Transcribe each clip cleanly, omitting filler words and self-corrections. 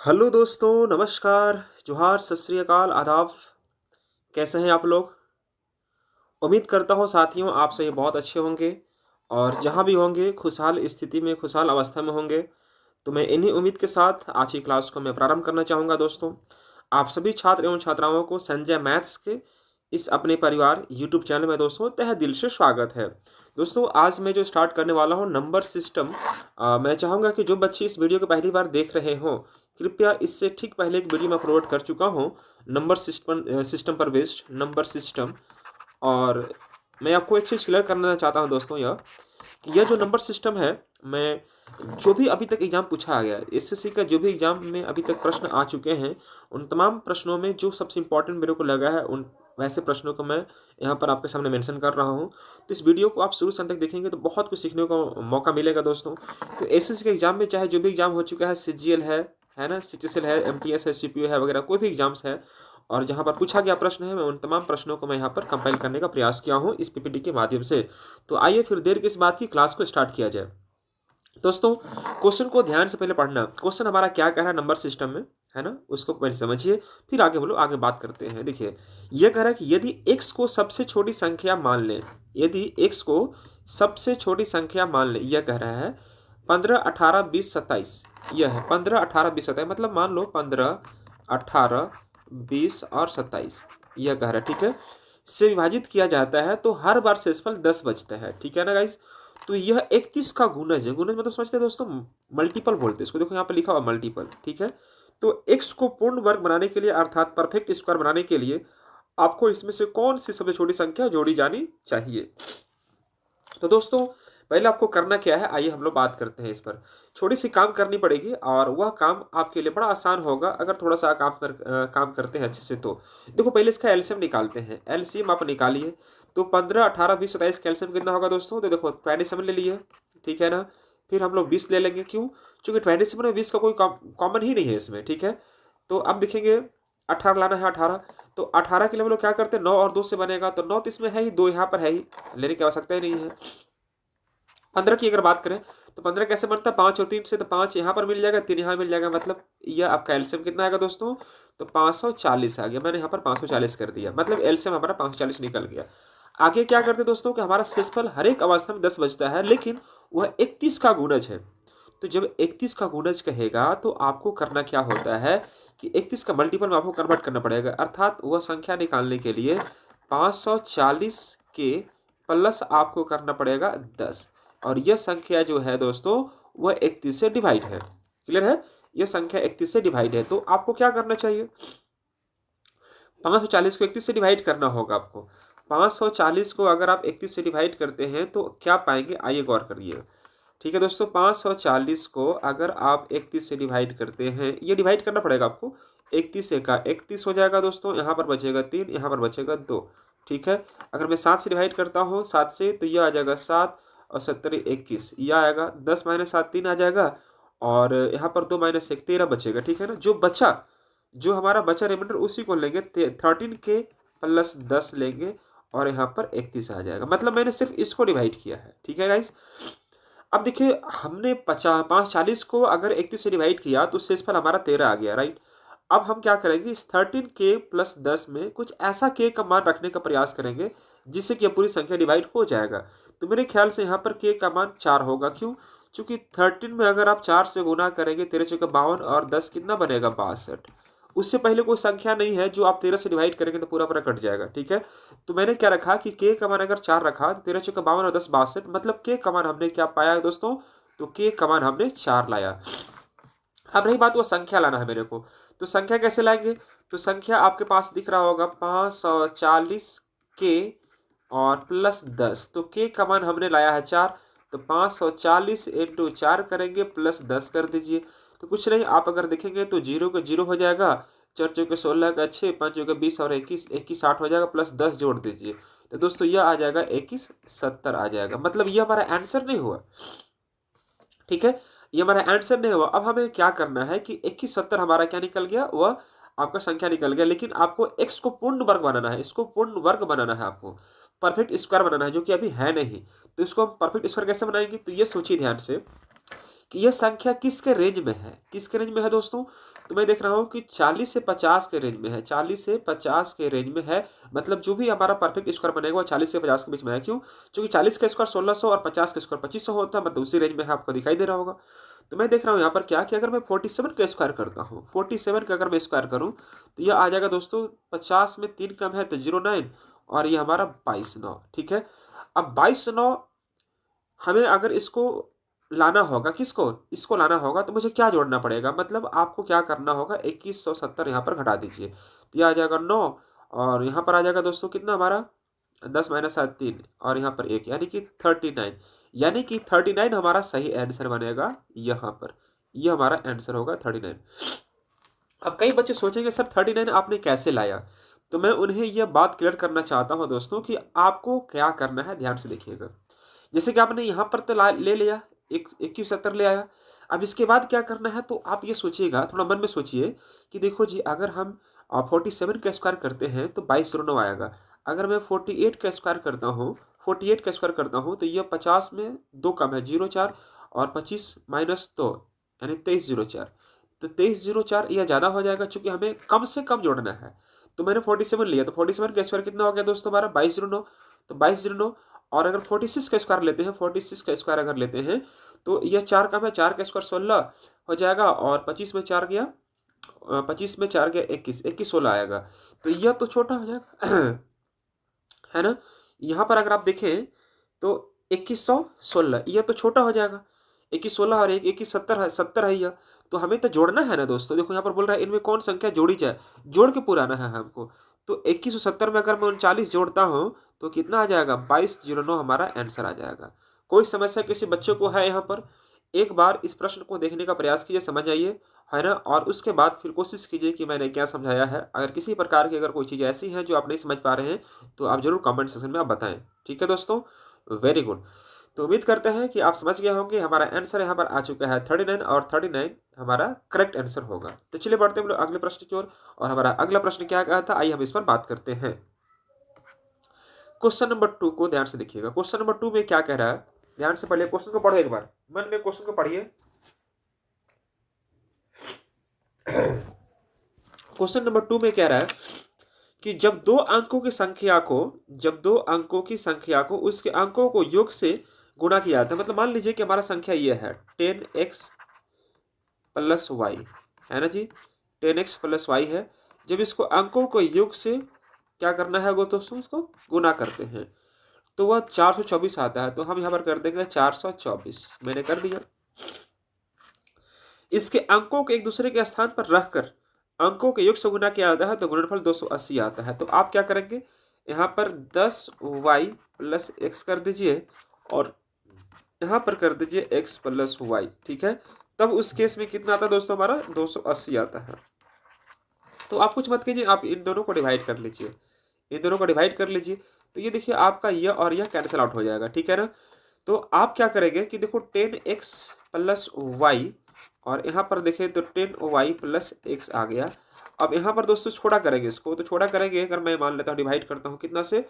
Hello दोस्तों, नमस्कार, जोहार, सत श्री अकाल, आदाब। कैसे हैं आप लोग? उम्मीद करता हूँ साथियों आप सभी बहुत अच्छे होंगे और जहाँ भी होंगे खुशहाल स्थिति में, खुशहाल अवस्था में होंगे। तो मैं इन्हीं उम्मीद के साथ आज की क्लास को मैं प्रारंभ करना चाहूँगा दोस्तों। आप सभी छात्र एवं छात्राओं को संजय मैथ्स के इस अपने परिवार यूट्यूब चैनल में दोस्तों तहे दिल से स्वागत है। दोस्तों आज मैं जो स्टार्ट करने वाला हूँ नंबर सिस्टम, मैं चाहूँगा कि जो बच्चे इस वीडियो को पहली बार देख रहे हों, कृपया इससे ठीक पहले एक वीडियो मैं अपलोड कर चुका हूँ नंबर सिस्टम पर बेस्ड नंबर सिस्टम। और मैं आपको एक चीज़ क्लियर करना चाहता हूँ दोस्तों, यह जो नंबर सिस्टम है, मैं जो भी अभी तक एग्जाम पूछा गया एसएससी का, जो भी एग्जाम में अभी तक प्रश्न आ चुके हैं, उन तमाम प्रश्नों में जो सबसे इंपॉर्टेंट मेरे को लगा है उन वैसे प्रश्नों को मैं यहाँ पर आपके सामने मेंशन कर रहा हूँ। तो इस वीडियो को आप शुरू से अंत तक देखेंगे तो बहुत कुछ सीखने को मौका मिलेगा दोस्तों। तो एसएससी के एग्जाम में चाहे जो भी एग्जाम हो चुका है, सीजीएल है ना, सीटीसीएल है, एमटीएस है, सीपीयू है वगैरह, कोई भी एग्जाम्स है और जहाँ पर पूछा गया प्रश्न है, मैं उन तमाम प्रश्नों को मैं यहाँ पर कंपाइल करने का प्रयास किया हूँ इस पीपीटी के माध्यम से। तो आइए फिर देर किस बात की, क्लास को स्टार्ट किया जाए। दोस्तों क्वेश्चन को ध्यान से पहले पढ़ना। क्वेश्चन हमारा क्या कह रहा है नंबर सिस्टम में, है ना, उसको पहले समझिए, फिर आगे बोलो, आगे बात करते हैं। देखिए यह कह रहा है कि यदि x को सबसे छोटी संख्या मान लें, यदि x को सबसे छोटी संख्या मान लें, यह कह रहा है 15, 18, 20, 27। यह है 15, 18, 20, 27, मतलब मान लो 15, 18, 20 और 27, यह कह रहा है, ठीक है, से विभाजित किया जाता है तो हर बार शेषफल 10 बचता है, ठीक है ना गाइस। तो यह 31 का गुणज है। गुणज मतलब समझते हैं दोस्तों, मल्टीपल बोलते हैं इसको। देखो यहाँ पे लिखा हुआ मल्टीपल, ठीक है। तो x को पूर्ण वर्ग बनाने के लिए अर्थात परफेक्ट स्क्वायर बनाने के लिए आपको इसमें से कौन सी सबसे छोटी संख्या जोड़ी जानी चाहिए। तो दोस्तों पहले आपको करना क्या है, आइए हम लोग बात करते हैं इस पर। छोटी सी काम करनी पड़ेगी और वह काम आपके लिए बड़ा आसान होगा अगर थोड़ा सा काम करते हैं अच्छे से। तो देखो पहले इसका एलसीएम निकालते हैं। एलसीएम आप निकालिए तो 15, 18, 20, 27 का एलसीएम कितना होगा दोस्तों। तो देखो 27 ले लिए, ठीक है ना। फिर हम लोग 20 ले लेंगे, क्यों, क्योंकि 27 में 20 का कोई कॉमन ही नहीं है इसमें, ठीक है। तो अब देखेंगे 18 लाना है, 18। तो 18 के लिए हम लोग क्या करते हैं, 9 और 2 से बनेगा, तो 9 तो इसमें है ही, 2 यहाँ पर है ही, लेने की आवश्यकता ही नहीं है। 15 की अगर बात करें तो 15 कैसे बनता है, 5 और 3 से, तो 5 यहाँ पर मिल जाएगा, 3 यहाँ मिल जाएगा, मतलब यह आपका एलसीएम कितना आएगा दोस्तों, तो 540 आ गया। मैंने यहाँ पर 540 कर दिया, मतलब एलसीएम हमारा 540 निकल गया। आगे क्या करते हैं दोस्तों कि हमारा शेषफल हर एक अवस्था में 10 बचता है, लेकिन वह 31 का गुणज है। तो जब 31 का गुणज कहेगा तो आपको करना क्या होता है कि 31 का मल्टीपल में आपको कन्वर्ट करना पड़ेगा, अर्थात वह संख्या निकालने के लिए 540 के प्लस आपको करना पड़ेगा 10। और यह संख्या जो है दोस्तों वह 31 से डिवाइड है। क्लियर है, यह संख्या 31 से डिवाइड है। तो आपको क्या करना चाहिए, 540 को 31 से डिवाइड करना होगा आपको। 540 को अगर आप 31 से डिवाइड करते हैं तो क्या पाएंगे, आइए गौर करिए। ठीक है दोस्तों, 540 को अगर आप 31 से डिवाइड करते हैं, ये डिवाइड करना पड़ेगा आपको। 31 का 31 हो जाएगा दोस्तों, यहाँ पर बचेगा 3, यहाँ पर बचेगा 2, ठीक है। अगर मैं 7 से डिवाइड करता हूँ, 7 से, तो यह आ जाएगा 7 और 70 21, यह आएगा 10 माइनस 7 3 आ जाएगा, और यहाँ पर 2 माइनस 1 13 बचेगा, ठीक है ना। जो बचा, जो हमारा बचा रिमाइंडर उसी को लेंगे, 13 के प्लस 10 लेंगे और यहाँ पर 31 आ जाएगा, मतलब मैंने सिर्फ इसको डिवाइड किया है, ठीक है गाइस। अब देखिए हमने 540 को अगर 31 से डिवाइड किया तो शेषफल हमारा 13 आ गया, राइट। अब हम क्या करेंगे, इस 13 के प्लस 10 में कुछ ऐसा के का मान रखने का प्रयास करेंगे जिससे कि पूरी संख्या डिवाइड हो जाएगा। तो मेरे ख्याल से यहाँ पर के का मान 4 होगा, क्यों, क्योंकि 13 में अगर आप 4 से गुना करेंगे, 13 चौके 52 और 10 कितना बनेगा 62। उससे पहले कोई संख्या नहीं है जो आप 13 से डिवाइड करेंगे तो पूरा पूरा कट जाएगा, ठीक है। तो मैंने क्या रखा कि के का मान अगर 4 रखा तो 13 चौके 52 और 10 62, मतलब के का मान हमने क्या पाया दोस्तों, तो के का मान हमने 4 लाया। अब रही बात वो संख्या लाना है मेरे को, तो संख्या कैसे लाएंगे, तो संख्या आपके पास दिख रहा होगा 540 के और प्लस 10, तो के का मान हमने लाया है 4, तो 540 इंटू 4 करेंगे प्लस 10 कर दीजिए। तो कुछ नहीं, आप अगर देखेंगे तो 0 का 0 हो जाएगा, 4 चौके 16 का 6, 5 चौके 20 और 21, 21 60 हो जाएगा, प्लस 10 जोड़ दीजिए। तो दोस्तों यह आ जाएगा 21 70 आ जाएगा, मतलब यह हमारा आंसर नहीं हुआ, ठीक है, ये हमारा आंसर नहीं हुआ। अब हमें क्या करना है कि 21 70 हमारा क्या निकल गया, वह आपका संख्या निकल गया, लेकिन आपको x को पूर्ण वर्ग बनाना है, इसको पूर्ण वर्ग बनाना है, आपको परफेक्ट स्क्वायर बनाना है, जो कि अभी है नहीं। तो इसको हम परफेक्ट स्क्वायर कैसे बनाएंगे, तो ये सोचिए ध्यान से कि यह संख्या किसके रेंज में है, किसके रेंज में है दोस्तों। तो मैं देख रहा हूं कि 40 से 50 के रेंज में है, 40 से 50 के रेंज में है। मतलब जो भी हमारा परफेक्ट स्क्वायर बनेगा वो 40 से 50 के बीच में है। क्यों? क्योंकि 40 का स्क्वायर 1600 और 50 का स्क्वायर 2500 होता है, मतलब उसी रेंज में है, आपको दिखाई दे रहा होगा। तो मैं देख रहा हूँ यहाँ पर क्या कि अगर मैं 47 का स्क्वायर करता हूँ, 47 का अगर मैं स्क्वायर करूँ तो यह आ जाएगा दोस्तों 50 में 3 कम है तो 09, और ये हमारा 22/9। ठीक है, अब 22/9 हमें अगर इसको लाना होगा, किसको, इसको लाना होगा, तो मुझे क्या जोड़ना पड़ेगा, मतलब आपको क्या करना होगा, 2170 यहाँ पर घटा दीजिए तो यह आ जाएगा 9, और यहाँ पर आ जाएगा दोस्तों कितना हमारा 10 माइनस 7 3, और यहाँ पर 1 यानी कि 39, यानी कि 39 हमारा सही आंसर बनेगा यहाँ पर, यह हमारा आंसर होगा 39। अब कई बच्चे सोचेंगे सर 39 आपने कैसे लाया, तो मैं उन्हें यह बात क्लियर करना चाहता हूं दोस्तों कि आपको क्या करना है, ध्यान से देखिएगा। जैसे कि आपने यहाँ पर तो ले लिया, 2170 ले आया। अब इसके बाद क्या करना है, तो आप ये सोचिएगा, थोड़ा मन में सोचिए कि देखो जी, अगर हम 47 का स्क्वायर करते हैं तो 2209 आएगा। अगर मैं 48 का स्क्वायर करता हूँ, 48 का स्क्वायर करता हूँ तो यह 50 में 2 कम है 04, और 25 माइनस 2 यानी 2304। तो 2304 यह ज़्यादा हो जाएगा, चूंकि हमें कम से कम जोड़ना है। तो मैंने 47 लिया, तो 47 का स्क्वायर कितना हो गया दोस्तों हमारा 2209, तो 2209। और अगर 46 का स्क्वायर लेते हैं, 46 का स्क्वायर अगर लेते हैं तो यह 4 कम है, 4 का स्क्वायर 16 हो जाएगा, और 25 में 4 गया, 25 में 4 गया 21, 21 16 आएगा। तो यह तो छोटा हो जाएगा है ना। यहाँ पर अगर आप देखें तो 2116 यह तो छोटा हो जाएगा, 2116 और 2170 है, 70 है यह। तो हमें तो जोड़ना है ना दोस्तों, देखो यहाँ पर बोल रहा है इनमें कौन संख्या जोड़ी जाए, जोड़ के पुराना है हमको। तो 2170 में अगर मैं 39 जोड़ता हूँ तो कितना आ जाएगा 2209 हमारा आंसर आ जाएगा। कोई समस्या किसी बच्चे को है यहाँ पर, एक बार इस प्रश्न को देखने का प्रयास कीजिए, समझ आइए, है ना, और उसके बाद फिर कोशिश कीजिए कि मैंने क्या समझाया है। अगर किसी प्रकार की अगर कोई चीज़ ऐसी है जो आप नहीं समझ पा रहे हैं तो आप जरूर कमेंट सेक्शन में आप बताएं। ठीक है दोस्तों, वेरी गुड। तो उम्मीद करते हैं कि आप समझ गए होंगे। हमारा आंसर यहाँ पर आ चुका है 39, और 39 हमारा करेक्ट आंसर होगा। तो चलिए बढ़ते हैं हम लोग अगले प्रश्न की ओर, और हमारा अगला प्रश्न क्या कहा था, आइए हम इस पर बात करते हैं। क्वेश्चन नंबर 2 को ध्यान से देखिएगा। क्वेश्चन नंबर 2 में क्या कह रहा है, ध्यान से पढ़िए, क्वेश्चन को पढ़ो एक बार, मन में क्वेश्चन को पढ़िए। क्वेश्चन नंबर 2 में कह रहा है कि जब दो अंकों की संख्या को उसके अंकों को योग से गुणा किया जाता है, मतलब मान लीजिए कि हमारा संख्या ये है 10x प्लस वाई, है ना जी, 10x प्लस वाई है। जब इसको अंकों को योग से क्या करना है वो दोस्तों, इसको गुना करते हैं तो वह 424 आता है। तो हम यहाँ पर कर देंगे 424, मैंने कर दिया। इसके अंकों को एक दूसरे के स्थान पर रखकर अंकों के योग से गुना किया जाता है तो गुणनफल 280 आता है। तो आप क्या करेंगे, यहाँ पर 10y प्लस एक्स कर दीजिए, और यहाँ पर कर दीजिए x प्लस वाई। ठीक है, तब उस केस में कितना आता है दोस्तों, हमारा 280 आता है। तो आप कुछ मत कीजिए, आप इन दोनों को डिवाइड कर लीजिए, इन दोनों को डिवाइड कर लीजिए। तो ये देखिए आपका यह और यह कैंसिल आउट हो जाएगा। ठीक है ना। तो आप क्या करेंगे कि देखो 10x प्लस वाई, और यहाँ पर देखें तो 10y प्लस एक्स आ गया। अब यहाँ पर दोस्तों छोटा करेंगे इसको, तो छोटा करेंगे, अगर मैं मान लेता हूँ डिवाइड करता हूँ कितना से,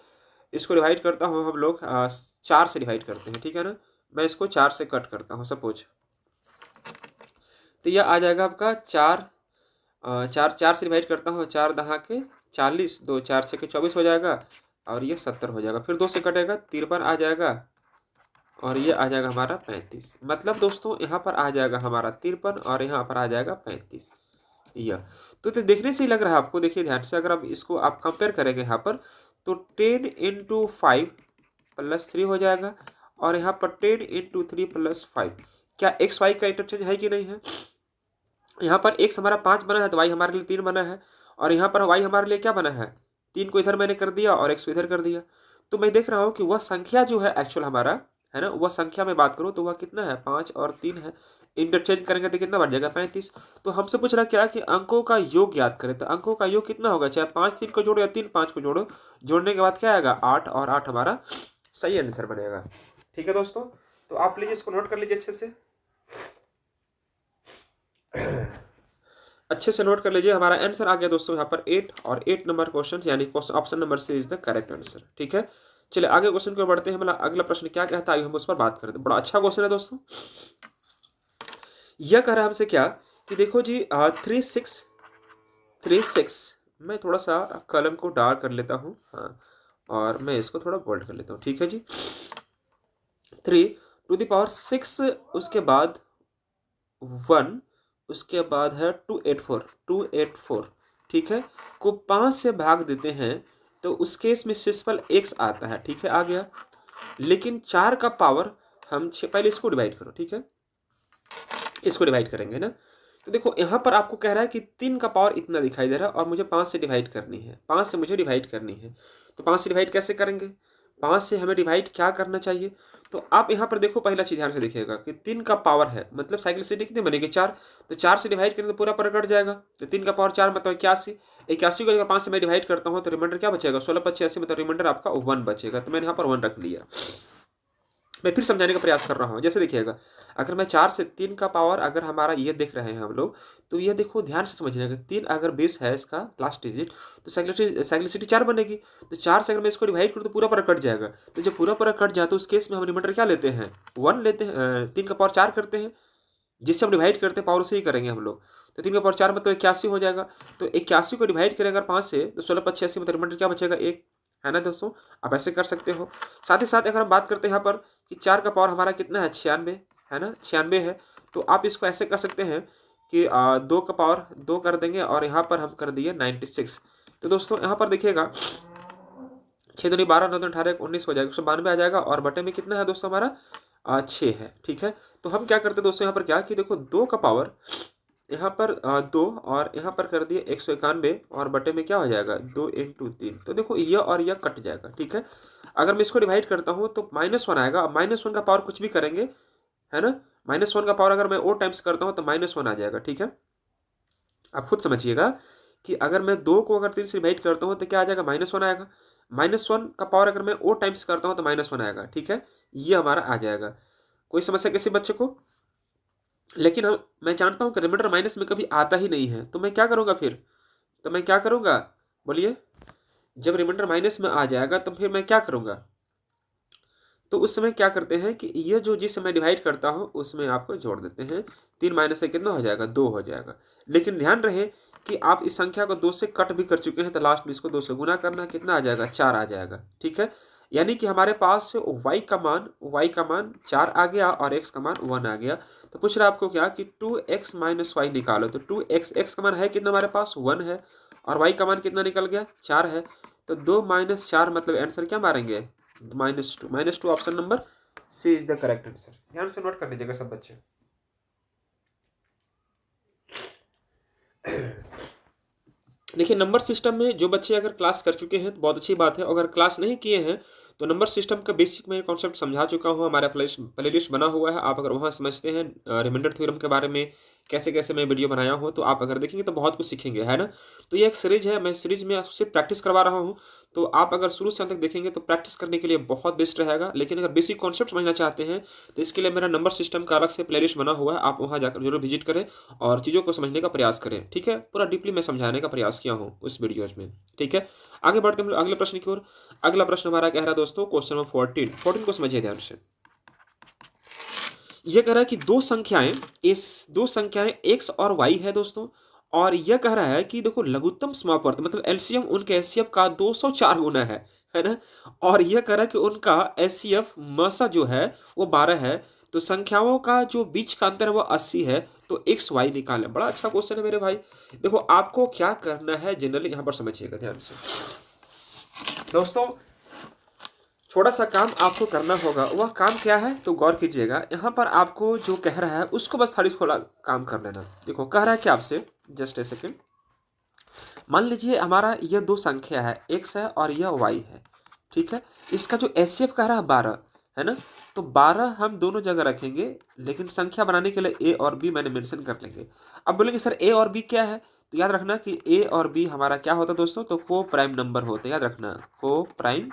इसको डिवाइड करता हूँ हम लोग 4 से डिवाइड करते हैं। ठीक है ना, मैं इसको 4 से कट करता हूँ सपोज, तो यह आ जाएगा आपका 4 से डिवाइड करता हूँ, 4 दहा के 40, 2 4 6 के 24 हो जाएगा, और ये 70 हो जाएगा। फिर 2 से कटेगा 53 आ जाएगा, और ये आ जाएगा हमारा 35। मतलब दोस्तों यहाँ पर आ जाएगा हमारा 53 और यहाँ पर आ जाएगा 35। यह तो देखने से ही लग रहा है आपको, देखिए ध्यान से, अगर आप इसको आप कंपेयर करेंगे यहाँ पर तो 10 इंटू 5 प्लस 3 हो जाएगा, और यहाँ पर 10 इंटू 3 प्लस 5। क्या एक्स वाई का इंटरचेंज है कि नहीं है? यहाँ पर एक्स हमारा 5 बना है तो वाई हमारे लिए 3 बना है, और यहाँ पर वाई हमारे लिए क्या बना है, 3 को इधर मैंने कर दिया और एक्स को इधर कर दिया। तो मैं देख रहा हूँ कि वह संख्या जो है एक्चुअल हमारा, है ना, वह संख्या में बात करूँ तो वह कितना है, 5 और 3 है। इंटरचेंज करेंगे तो कितना बन जाएगा 35। तो हमसे पूछ रहा क्या कि अंकों का योग याद करें, तो अंकों का योग कितना होगा, चाहे 5 3 को जोड़ो या 3 5 को जोड़ो, जोड़ने के बाद क्या आएगा 8, और 8 हमारा सही आंसर बनेगा। ठीक है दोस्तों, तो आप लीजिए इसको नोट कर लीजिए अच्छे से, अच्छे से नोट कर लीजिए। हमारा आंसर आ गया दोस्तों यहाँ पर 8, और 8 नंबर क्वेश्चन, यानी option number C is the correct answer. ठीक है, चलिए आगे क्वेश्चन को बढ़ते हैं। मतलब अगला प्रश्न क्या कहता है, हम उस पर बात करते हैं। बड़ा अच्छा क्वेश्चन है दोस्तों। यह कह रहा है हमसे क्या कि देखो जी 36 मैं थोड़ा सा कलम को डार्क कर लेता हूँ, हाँ, और मैं इसको थोड़ा बोल्ड कर लेता हूँ, ठीक है जी। 3 टू द पावर 6, उसके बाद 1, उसके बाद है 284, ठीक है, को 5 से भाग देते हैं तो उस केस में सिंपल x आता है, ठीक है, आ गया। लेकिन 4 का पावर हम पहले इसको डिवाइड करो, ठीक है, इसको डिवाइड करेंगे ना। तो देखो यहाँ पर आपको कह रहा है कि 3 का पावर इतना दिखाई दे रहा है और मुझे 5 से डिवाइड करनी है, 5 से मुझे डिवाइड करनी है। तो 5 से डिवाइड कैसे करेंगे, 5 से हमें डिवाइड क्या करना चाहिए। तो आप यहाँ पर देखो, पहला चीज ध्यान से देखिएगा कि 3 का पावर है मतलब साइक्लिसिटी कितनी बनेगी 4, तो 4 से डिवाइड करेंगे तो पूरा पर कट जाएगा। तो 3 का पावर 4 मतलब 81, 81 को अगर 5 से मैं डिवाइड करता हूँ तो रिमाइंडर क्या बचेगा, 16 × 85 मतलब रिमाइंडर आपका 1 बचेगा। तो मैंने यहाँ पर 1 रख लिया। मैं फिर समझाने का प्रयास कर रहा हूँ। जैसे देखिएगा, अगर मैं 4 से 3 का पावर अगर हमारा ये देख रहे हैं हम लोग, तो ये देखो ध्यान से समझिएगा, 3 अगर बेस है इसका लास्ट डिजिट, तो साइक्लिसिटी 4 बनेगी। तो 4 से अगर मैं इसको डिवाइड करूँ तो पूरा पूरा कट जाएगा। तो जब पूरा पूरा कट जाए तो उस केस में हम रिमाइंडर क्या लेते हैं, 1 लेते हैं, 3 का पावर 4 करते हैं, जिससे हम डिवाइड करते हैं पावर उसे ही करेंगे हम लोग। तो 3 का पावर 4 मतलब 81 हो जाएगा। तो 81 को डिवाइड करें अगर 5 से तो 16 × 85 मतलब रिमाइंडर क्या बचेगा, 1, है ना दोस्तों। आप ऐसे कर सकते हो। साथ ही साथ अगर हम बात करते हैं यहाँ पर कि 4 का पावर हमारा कितना है, 96, है ना, 96 है। तो आप इसको ऐसे कर सकते हैं कि 2 का पावर 2 कर देंगे और यहाँ पर हम कर दिए 96। तो दोस्तों यहाँ पर देखिएगा 6 दूनी 12, 9 दूनी 18, 19 हो जाएगा, 192 आ जाएगा। और बटे में कितना है दोस्तों हमारा 6 है, ठीक है। तो हम क्या करते हैं दोस्तों यहाँ पर क्या कि देखो 2 का पावर यहाँ पर 2 और यहाँ पर कर दिए 191 और बटे में क्या हो जाएगा 2 × 3। तो देखो यह और यह कट जाएगा, ठीक है। अगर मैं इसको डिवाइड करता हूँ तो -1 आएगा। -1 का पावर कुछ भी करेंगे, है ना, -1 का पावर अगर मैं और टाइम्स करता हूँ तो -1 आ जाएगा, ठीक है। आप खुद समझिएगा कि अगर मैं 2 को अगर 3 से डिवाइड करता हूँ तो क्या आ जाएगा, -1 आएगा। -1 का पावर अगर मैं और टाइम्स करता हूँ तो -1 आएगा, ठीक है। ये हमारा आ जाएगा। कोई समस्या किसी बच्चे को। लेकिन हम मैं जानता हूँ कि रिमाइंडर माइनस में कभी आता ही नहीं है, तो मैं क्या करूँगा फिर, तो मैं क्या करूँगा बोलिए। जब रिमाइंडर माइनस में आ जाएगा तो फिर मैं क्या करूँगा, तो उस समय क्या करते हैं कि ये जो जिस समय डिवाइड करता हूँ उसमें आपको जोड़ देते हैं। 3 माइनस से कितना हो जाएगा, 2 हो जाएगा। लेकिन ध्यान रहे कि आप इस संख्या को 2 से कट भी कर चुके हैं, तो लास्ट में इसको 2 से गुना करना, कितना आ जाएगा, 4 आ जाएगा, ठीक है। यानी कि हमारे पास y का मान 4 आ गया और x का मान 1 आ गया। तो पूछ रहा है आपको क्या कि 2x - y निकालो। तो 2x, x का मान है कितना हमारे पास, 1 है, और y का मान कितना निकल गया, 4 है। तो 2 - 4 मतलब आंसर क्या मारेंगे, -2 option number C is the correct answer. ध्यान से नोट कर लीजिएगा सब बच्चे। देखिए नंबर सिस्टम में जो बच्चे अगर क्लास कर चुके हैं तो बहुत अच्छी बात है, अगर क्लास नहीं किए हैं तो नंबर सिस्टम का बेसिक मैं कॉन्सेप्ट समझा चुका हूँ। हमारा प्लेलिस्ट बना हुआ है, आप अगर वहाँ समझते हैं रिमाइंडर थ्योरम के बारे में कैसे कैसे मैं वीडियो बनाया हूँ, तो आप अगर देखेंगे तो बहुत कुछ सीखेंगे, है ना। तो ये एक सीरीज है, मैं सीरीज में सिर्फ प्रैक्टिस करवा रहा हूँ। तो आप अगर शुरू से अंत तक देखेंगे तो प्रैक्टिस करने के लिए बहुत बेस्ट रहेगा। लेकिन अगर बेसिक कॉन्सेप्ट समझना चाहते हैं तो इसके लिए मेरा नंबर सिस्टम का अलग से प्लेलिस्ट बना हुआ है, आप वहाँ जाकर जरूर विजिट करें और चीज़ों को समझने का प्रयास करें, ठीक है। पूरा डीपली मैं समझाने का प्रयास किया हूँ उस वीडियोज में, ठीक है। आगे बढ़ते हैं अगले प्रश्न की ओर। अगला प्रश्न हमारा कह रहा है दोस्तों क्वेश्चन नंबर 14 को समझिए ध्यान से। यह कह रहा है कि दो संख्याएं x और y है दोस्तों, और यह कह रहा है कि देखो लघुत्तम समापवर्त मतलब एलसीएम उनके एचसीएफ का 204 गुना है ना। और यह कह रहा है कि उनका एचसीएफ मसा जो है वो 12 है। तो संख्याओं का जो बीच का अंतर है वो 80 है। तो एक्स वाई निकालें। बड़ा अच्छा क्वेश्चन है मेरे भाई। देखो आपको क्या करना है जनरली यहाँ पर समझिएगा ध्यान से दोस्तों। थोड़ा सा काम आपको करना होगा, वह काम क्या है तो गौर कीजिएगा। यहाँ पर आपको जो कह रहा है उसको बस थोड़ा काम कर लेना। देखो कह रहा है कि आपसे जस्ट ए सेकेंड, मान लीजिए हमारा यह दो संख्या है, x है और यह y है, ठीक है। इसका जो एचसीएफ कह रहा है 12 है ना, तो 12 हम दोनों जगह रखेंगे, लेकिन संख्या बनाने के लिए a और b मैंने मेंशन कर लेंगे। अब बोलेंगे सर a और b क्या है, तो याद रखना कि a और b हमारा क्या होता है दोस्तों, तो को प्राइम नंबर होते हैं। याद रखना को प्राइम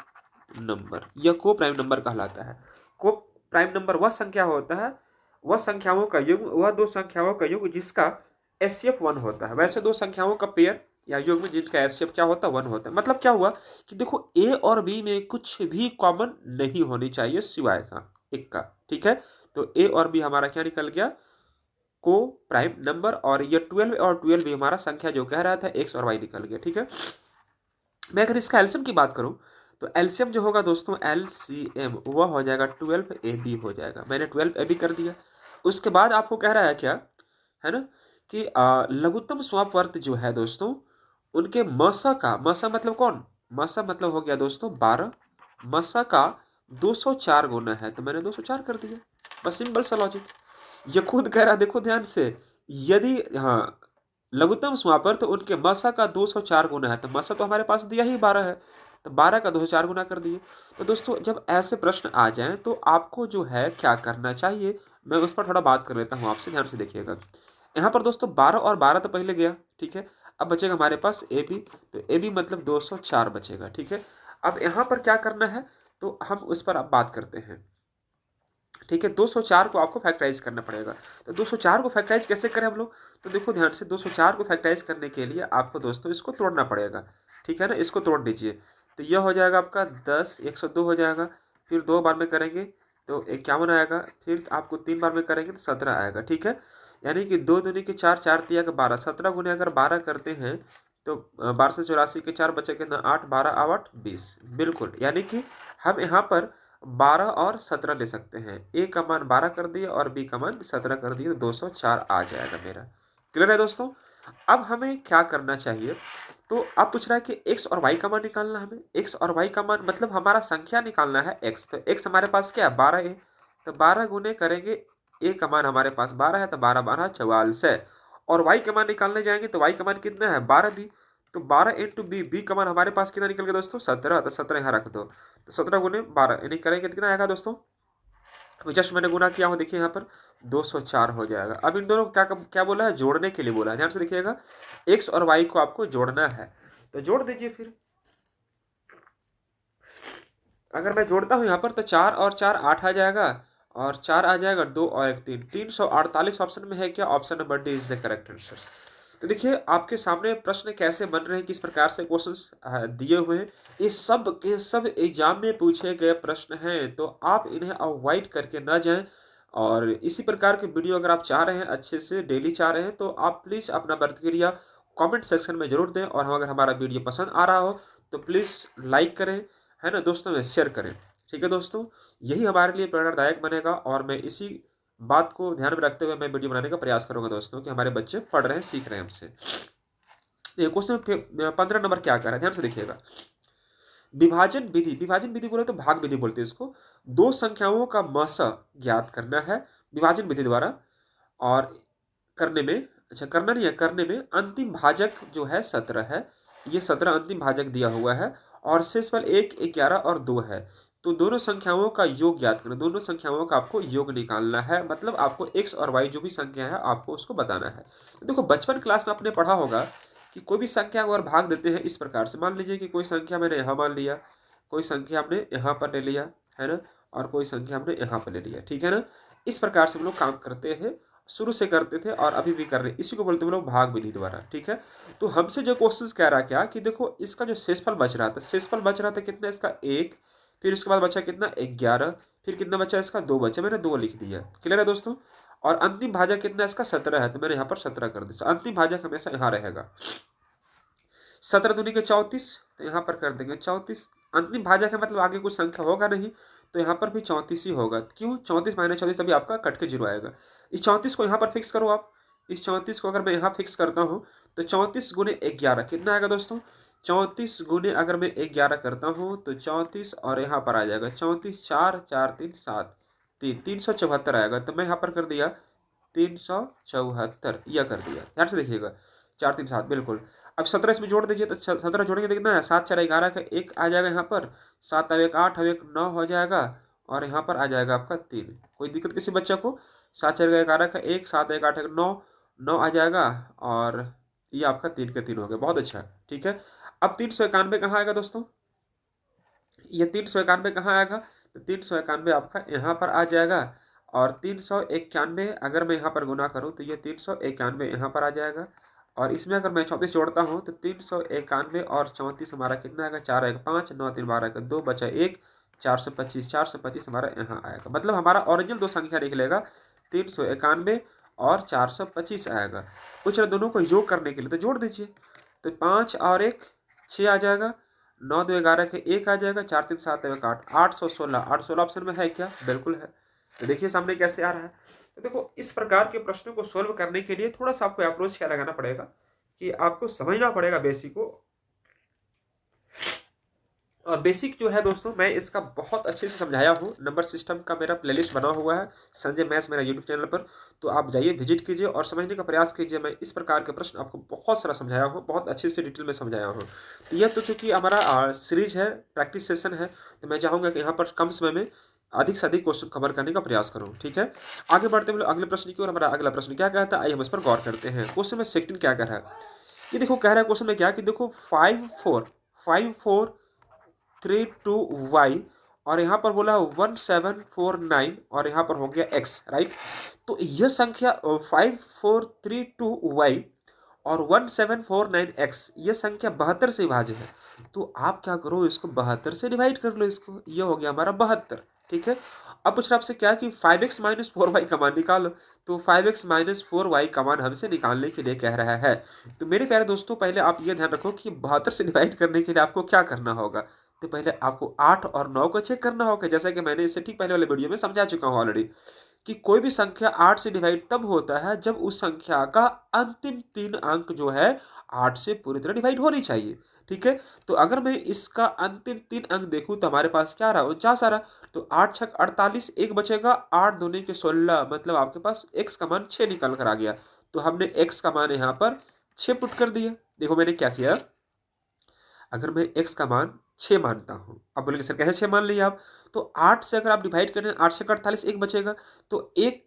नंबर, यह को प्राइम नंबर कहलाता है। को प्राइम नंबर वह संख्या होता है, वह संख्याओं का युग्म, वह दो संख्याओं का युग्म जिसका एचसीएफ 1 होता है। वैसे दो संख्याओं का पेयर या युग्म जिनका एचसीएफ क्या होता है 1 होता है। मतलब क्या हुआ कि देखो a और b में कुछ भी कॉमन नहीं होनी चाहिए सिवाय का एक का, ठीक है। तो a और b हमारा क्या निकल गया को प्राइम नंबर, और ये 12 और 12 भी हमारा संख्या जो कह रहा था एक्स और वाई निकल गया। ठीक है, मैं अगर इसका एलसीएम की बात करूं तो एलसीएम जो होगा दोस्तों, एलसीएम वह हो जाएगा 12ab हो जाएगा। मैंने 12ab कर दिया। उसके बाद आपको कह रहा है क्या, है ना, कि लघुत्तम समापवर्त जो है दोस्तों, उनके मसा का, मसा मतलब कौन, मसा मतलब हो गया दोस्तों 12, मसा का 204 गुना है, तो मैंने 204 कर दिया। बस सिंपल सा लॉजिक। ये खुद कह रहा है, देखो ध्यान से, यदि हाँ लघुत्तम समापवर्त तो उनके मसा का 204 गुना है, तो मसा तो हमारे पास दिया ही 12 है, तो 12 का 204 गुना कर दिए। तो दोस्तों जब ऐसे प्रश्न आ जाएं तो आपको जो है क्या करना चाहिए, मैं उस पर थोड़ा बात कर लेता हूँ आपसे, ध्यान से देखिएगा। यहाँ पर दोस्तों 12 और 12 तो पहले गया, ठीक है। अब बचेगा हमारे पास ए बी, तो ए बी मतलब 204 बचेगा, ठीक है। अब यहाँ पर क्या करना है, तो हम उस पर अब बात करते हैं, ठीक है। 204 को आपको फैक्टराइज करना पड़ेगा। तो 204 को फैक्टराइज कैसे करें हम लोग, तो देखो ध्यान से, 204 को फैक्टराइज करने के लिए आपको दोस्तों इसको तोड़ना पड़ेगा, ठीक है ना। इसको तोड़ दीजिए, तो यह हो जाएगा आपका 10, 102 हो जाएगा। फिर 2 बार में करेंगे तो 51 आएगा, फिर आपको 3 बार में करेंगे तो 17 आएगा, ठीक है। यानी कि 2 दूनी के 4, 4 तिया का 12, 17 गुने अगर 12 करते हैं तो 12 से 84 के 4 बचे कितना, 8, 12 8 20, बिल्कुल। यानी कि हम यहाँ पर 12 और 17 ले सकते हैं। ए का मान 12 कर दिए और बी का मान 17 कर दिए, तो 204 आ जाएगा मेरा। क्लियर है दोस्तों। अब हमें क्या करना चाहिए, तो अब पूछ रहा है कि x और y का मान निकालना है हमें। x और y का मान मतलब हमारा संख्या निकालना है x, तो x हमारे पास क्या है 12 है, तो 12 गुने करेंगे, a का मान हमारे पास 12 है, तो 12 12 44 है। और y का मान निकालने जाएंगे तो y का मान कितना है 12 भी, तो 12 इंटू बी, बी का मान हमारे पास कितना निकल गया दोस्तों 17, तो 17 यहाँ रख दो, तो 17 गुने 12 यानी करेंगे तो कितना आएगा दोस्तों, जस्ट मैंने गुना किया हूँ, देखिए यहाँ पर 204 हो जाएगा। अब इन दोनों को क्या क्या बोला है, जोड़ने के लिए बोला है, ध्यान से देखिएगा। x और y को आपको जोड़ना है, तो जोड़ दीजिए फिर। अगर मैं जोड़ता हूँ यहाँ पर तो 4 और 4 8 आ जाएगा, और 4 आ जाएगा, 2 और 1 3, 348 ऑप्शन में है क्या, option number D is the correct answer. तो देखिए आपके सामने प्रश्न कैसे बन रहे हैं, किस प्रकार से क्वेश्चंस दिए हुए हैं, ये सब के सब एग्जाम में पूछे गए प्रश्न हैं, तो आप इन्हें अवॉइड करके ना जाएं। और इसी प्रकार के वीडियो अगर आप चाह रहे हैं, अच्छे से डेली चाह रहे हैं, तो आप प्लीज़ अपना प्रतिक्रिया कमेंट सेक्शन में जरूर दें। और हम अगर हमारा वीडियो पसंद आ रहा हो तो प्लीज़ लाइक करें, है ना दोस्तों में शेयर करें, ठीक है दोस्तों। यही हमारे लिए प्रेरणादायक बनेगा, और मैं इसी बात को ध्यान में रखते हुए मैं वीडियो बनाने का प्रयास करूंगा दोस्तों, कि हमारे बच्चे पढ़ रहे हैं, सीख रहे हैं हमसे। क्वेश्चन 15 नंबर क्या कर रहा है, ध्यान से देखिएगा। विभाजन विधि, विभाजन विधि बोले तो भाग विधि बोलते हैं इसको। दो संख्याओं का मस ज्ञात करना है विभाजन विधि द्वारा, और करने में, अच्छा करना नहीं है, करने में अंतिम भाजक जो है 17 है, ये 17 अंतिम भाजक दिया हुआ है, और शेषफल 1, 11 और 2 है। तो दोनों संख्याओं का योग ज्ञात करना, दोनों संख्याओं का आपको योग निकालना है, मतलब आपको x और y जो भी संख्या है आपको उसको बताना है। तो देखो बचपन क्लास में आपने पढ़ा होगा कि कोई भी संख्या को अगर भाग देते हैं इस प्रकार से, मान लीजिए कि कोई संख्या मैंने यहाँ मान लिया, कोई संख्या हमने यहाँ पर ले लिया, है ना, और कोई संख्या हमने यहाँ पर ले लिया, ठीक है ना। इस प्रकार से हम लोग काम करते हैं, शुरू से करते थे और अभी भी कर रहे हैं, इसी को बोलते हैं हम लोग भाग विधि द्वारा, ठीक है। तो हमसे जो क्वेश्चन कह रहा क्या कि देखो इसका जो शेषफल बच रहा था, शेषफल बच रहा था कितना, इसका 1, फिर उसके बाद बचा कितना 11, फिर कितना बचा इसका 2 बचा, मैंने 2 लिख दिया। क्लियर है दोस्तों। और अंतिम भाजक कितना इसका 17 है, तो मैंने यहाँ पर 17 कर दिया। अंतिम भाजक हमेशा यहाँ रहेगा, 17 दूनी के 34, तो यहाँ पर कर देंगे 34। अंतिम भाजक है मतलब आगे कुछ संख्या होगा नहीं, तो यहाँ पर भी 34 ही होगा। क्यों 34 माइनस 34 अभी आपका कट के 0 आएगा। इस 34 को यहाँ पर फिक्स करो आप, इस 34 को अगर मैं यहाँ फिक्स करता हूँ तो 34 गुने 11 कितना आएगा दोस्तों, 34 गुने अगर मैं 11 करता हूँ तो 34 और यहाँ पर आ जाएगा 34, 4 4 3 7 3, 374 आएगा। तो मैं यहाँ पर कर दिया 374, यह कर दिया। ध्यान से देखिएगा 4 3 7 बिल्कुल। अब 17 इसमें जोड़ दीजिए, तो 17 जोड़ेंगे तो कितना है 7 4 11 का 1 आ जाएगा यहाँ पर, 7 अब 1 8 अब 1 9 हो जाएगा, और यहाँ पर आ जाएगा आपका 3। कोई दिक्कत किसी बच्चा को, 7 4 11 का 1, 7 1 8 1 9, 9 आ जाएगा, और ये आपका 3 के 3 हो गया। बहुत अच्छा, ठीक है। अब 391 कहाँ आएगा दोस्तों, ये 391 कहाँ आएगा, तो 391 आपका यहाँ पर आ जाएगा, और 391 अगर मैं यहाँ पर गुना करूँ तो ये 391 यहाँ पर आ जाएगा, और इसमें अगर मैं 34 जोड़ता हूँ तो 391 और 34 हमारा कितना आएगा, 4 1 5 9 3 12 का 2 बचा 1, 425 हमारा यहाँ आएगा। मतलब हमारा ओरिजिनल दो संख्या निकलेगा 391 और 425 आएगा। कुछ दोनों को योग करने के लिए तो जोड़ दीजिए, तो 5 और 1 6 आ जाएगा, 9 2 11 के 1 आ जाएगा, 4 3 7 1 8, 816। 816 ऑप्शन में है क्या? बिल्कुल है। तो देखिए सामने कैसे आ रहा है। तो देखो इस प्रकार के प्रश्नों को सोल्व करने के लिए थोड़ा सा आपको अप्रोच क्या लगाना पड़ेगा कि आपको समझना पड़ेगा बेसिक को। और बेसिक जो है दोस्तों मैं इसका बहुत अच्छे से समझाया हूँ। नंबर सिस्टम का मेरा प्लेलिस्ट बना हुआ है संजय मैथ्स मेरा यूट्यूब चैनल पर, तो आप जाइए विजिट कीजिए और समझने का प्रयास कीजिए। मैं इस प्रकार के प्रश्न आपको बहुत सारा समझाया हूँ, बहुत अच्छे से डिटेल में समझाया हूँ। तो यह तो चूंकि हमारा सीरीज है, प्रैक्टिस सेशन है, तो मैं चाहूँगा कि यहाँ पर कम समय में अधिक से अधिक क्वेश्चन कवर करने का प्रयास करूँ। ठीक है, आगे बढ़ते हैं अगले प्रश्न की ओर। हमारा अगला प्रश्न क्या कहता है, आइए हम इस पर गौर करते हैं। क्वेश्चन में सेकंड क्या कह रहा है, ये देखो कह रहा है क्वेश्चन में क्या कि देखो 5432y और यहाँ पर बोला 1749 और यहाँ पर हो गया x, राइट। तो यह संख्या 5432y और 1749x यह संख्या 72 से विभाज्य है। तो आप क्या करो, इसको 72 से डिवाइड कर लो, इसको, यह हो गया हमारा 72। ठीक है, अब पूछ रहा आपसे क्या कि 5x - 4y का मान निकालो। तो 5x - 4y का मान हमसे निकालने के लिए कह रहा है। तो मेरे प्यारे दोस्तों पहले आप ये ध्यान रखो कि 72 से डिवाइड करने के लिए आपको क्या करना होगा। तो पहले आपको 8 और 9 को चेक करना होगा, जैसा कि मैंने इससे ठीक पहले वाले वीडियो में समझा चुका हूँ ऑलरेडी, कि कोई भी संख्या 8 से डिवाइड तब होता है जब उस संख्या का अंतिम 3 अंक जो है 8 से पूरी तरह डिवाइड होनी चाहिए। ठीक है, तो अगर मैं इसका अंतिम 3 अंक देखूं तो हमारे पास क्या रहा, 49 आ रहा। तो 8 छक 48, एक बचेगा, 8 दूनी के 16, मतलब आपके पास x का मान 6 निकल कर आ गया। तो हमने x का मान यहाँ पर 6 पुट कर दिया। देखो मैंने क्या किया, अगर मैं x का मान 6 मानता हूं, अब बोलेंगे सर कैसे 6 मान लिया आप, तो 8 से अगर आप डिवाइड करें, 8 से 48, एक बचेगा, तो एक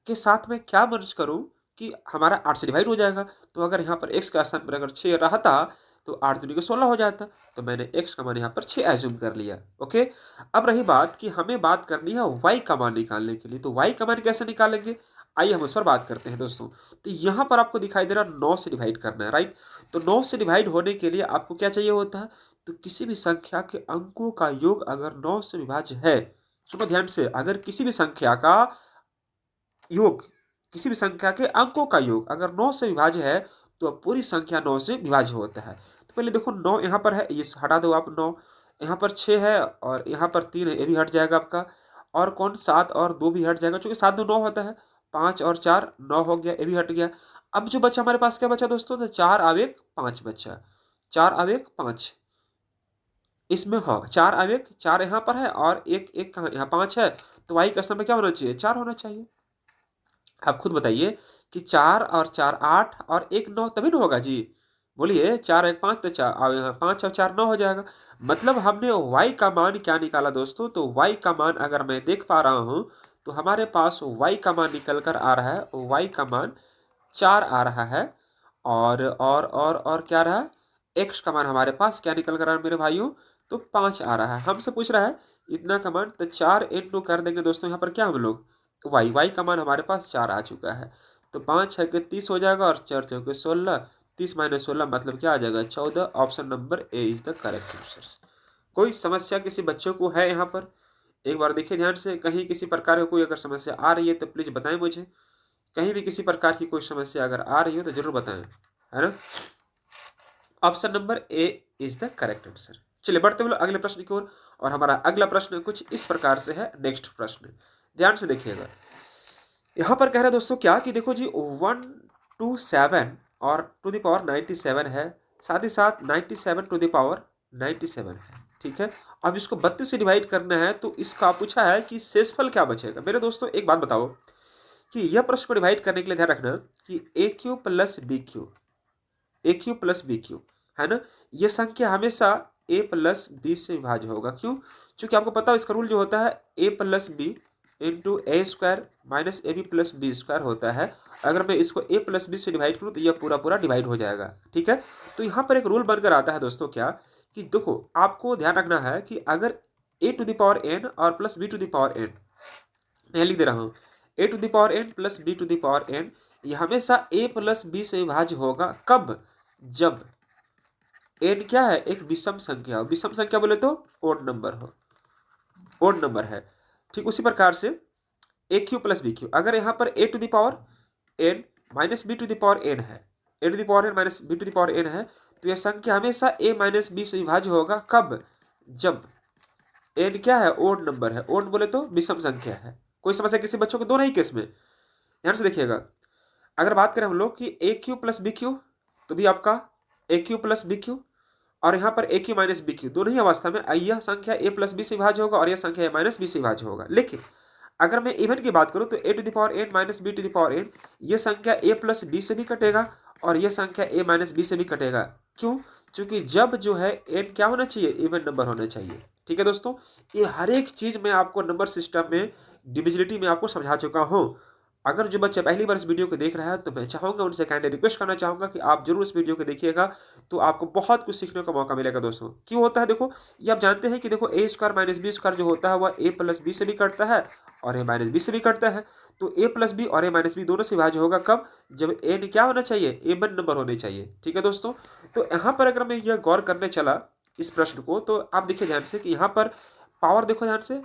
के साथ में क्या मर्ज करूं कि हमारा 8 से डिवाइड हो जाएगा। तो अगर यहाँ पर x का स्थान पर अगर 6 रहता तो 8 दूनी के 16 हो जाता। तो मैंने x का मान यहाँ पर 6 एज्यूम कर लिया। ओके, अब रही बात कि हमें बात करनी है y का मान निकालने के लिए। तो y का मान कैसे निकालेंगे, आइए हम उस पर बात करते हैं दोस्तों। तो यहाँ पर आपको दिखाई दे रहा 9 से डिवाइड करना है, राइट। तो 9 से डिवाइड होने के लिए आपको क्या चाहिए होता है, तो किसी भी संख्या के अंकों का योग अगर 9 से विभाज्य है, सुनो ध्यान से, अगर किसी भी संख्या का योग, किसी भी संख्या के अंकों का योग अगर 9 से विभाज्य है तो पूरी संख्या 9 से विभाज्य होता है। तो पहले देखो 9 यहाँ पर है, ये हटा दो आप, 9 यहाँ पर 6 है और यहाँ पर 3 है, ये भी हट जाएगा आपका। और कौन, 7 और 2 भी हट जाएगा, क्योंकि 7 2 9 होता है। 5 और 4 9 हो गया, ये भी हट गया। अब जो बच्चा हमारे पास क्या बचा दोस्तों, तो 4 आवेग 5 बच्चा, 4 आवेग 5 इसमें, हाँ 4 आवेग, 4 यहाँ पर है और एक एक कहाँ, यहाँ 5 है। तो वाई का समय क्या होना चाहिए, 4 होना चाहिए। आप खुद बताइए कि 4 और 4 8 और 1 9, तभी ना होगा जी। बोलिए, 4 1 5, तो 4 5 और 4 9 हो जाएगा। मतलब हमने y का मान क्या निकाला दोस्तों, तो y का मान अगर मैं देख पा रहा हूं तो हमारे पास y का मान निकल कर आ रहा है, y का मान 4 आ रहा है। और क्या रहा, x का मान हमारे पास क्या निकल कर आ रहा है मेरे भाइयों, तो 5 आ रहा है। हमसे पूछ रहा है इतना का मान, तो 4 इंटू कर देंगे दोस्तों यहाँ पर क्या हम लोग, वाई का मान हमारे पास 4 आ चुका है। तो 5 6 के 30 हो जाएगा और 4 4 के 16, 30 - 16 मतलब क्या आ जाएगा, 14। Option number A is the correct answer. कोई समस्या किसी बच्चों को है यहाँ पर, एक बार देखिए ध्यान से, कहीं किसी प्रकार की कोई अगर समस्या आ रही है तो प्लीज बताएं मुझे। कहीं भी किसी प्रकार की कोई समस्या अगर आ रही हो तो जरूर बताएं, है ना। Option number A is the correct answer. चलिए बढ़ते हुए अगले प्रश्न की ओर। और हमारा अगला प्रश्न कुछ इस प्रकार से है, नेक्स्ट प्रश्न ध्यान से देखिएगा। यहाँ पर कह रहा है दोस्तों क्या कि देखो जी 127 और टू द पावर 97 है, साथ ही साथ 97 टू द पावर 97 है। ठीक है, अब इसको 32 से डिवाइड करना है, तो इसका पूछा है कि शेषफल क्या बचेगा। मेरे दोस्तों एक बात बताओ कि यह प्रश्न को डिवाइड करने के लिए ध्यान रखना कि ए क्यू प्लस बी क्यू, ए क्यू प्लस बी क्यू, है ना, यह संख्या हमेशा ए प्लस बी से विभाज्य होगा। क्यों, क्योंकि आपको पता है इसका रूल जो होता है A plus B into A square minus A B plus B square होता है। अगर मैं इसको ए प्लस बी से डिवाइड करूँ तो यह पूरा पूरा डिवाइड हो जाएगा। ठीक है, तो यहाँ पर एक रूल बनकर आता है दोस्तों क्या, कि देखो आपको ध्यान रखना है कि अगर A to the power N और plus B to the power N, मैं लिख दे रहा हूँ, A to the power N plus B to the power N, ये हमेशा ए प्लस बी से विभाज्य होगा। कब, जब एन क्या है, एक विषम संख्या हो। विषम संख्या बोले तो ओड नंबर हो, ओड नंबर है। ठीक उसी प्रकार से A Q plus B Q, अगर यहाँ पर A to the power N minus B to the power N है, A to the power N minus B to the power N है, तो यह संख्या हमेशा ए माइनस बी से विभाज्य होगा। कब? जब एन क्या है? ओड नंबर है। ओड बोले तो विषम संख्या है। कोई समस्या किसी बच्चों को? दोनों ही केस में ध्यान से देखिएगा। अगर बात करें हम लोग कि ए क्यू प्लस बी क्यू, तो भी आपका ए क्यू प्लस बी क्यू, और यहाँ पर ए क्यू माइनस बी क्यू, दोनों ही अवस्था में यह संख्या ए प्लस बी से विभाज्य होगा और यह संख्या ए माइनस बी से विभाज्य होगा। लेकिन अगर मैं इवन की बात करूं तो A to the power N minus B to the power N, यह संख्या ए प्लस बी से भी कटेगा और यह संख्या ए माइनस बी से भी कटेगा। क्यों? क्योंकि जब जो है एन क्या होना चाहिए? इवन नंबर होना चाहिए। ठीक है दोस्तों, ये हर एक चीज में आपको नंबर सिस्टम में डिविजिबिलिटी में आपको समझा चुका हूं। अगर जो बच्चा पहली बार इस वीडियो को देख रहा है तो मैं चाहूंगा, उनसे काइंडली रिक्वेस्ट करना चाहूंगा कि आप जरूर इस वीडियो को देखिएगा, तो आपको बहुत कुछ सीखने का मौका मिलेगा दोस्तों। क्यों होता है? देखो, ये आप जानते हैं कि देखो ए स्क्वायर माइनस बी स्क्वायर जो होता है वह ए प्लस बी से भी कटता है और ए माइनस बी से भी कटता है। तो ए प्लस बी और ए माइनस बी दोनों से विभाज्य होगा। कब? जब एन क्या होना चाहिए? एवन नंबर होने चाहिए। ठीक है दोस्तों, तो यहाँ पर अगर मैं यह गौर करने चला इस प्रश्न को, तो आप देखिए ध्यान से कि यहाँ पर पावर देखो ध्यान से,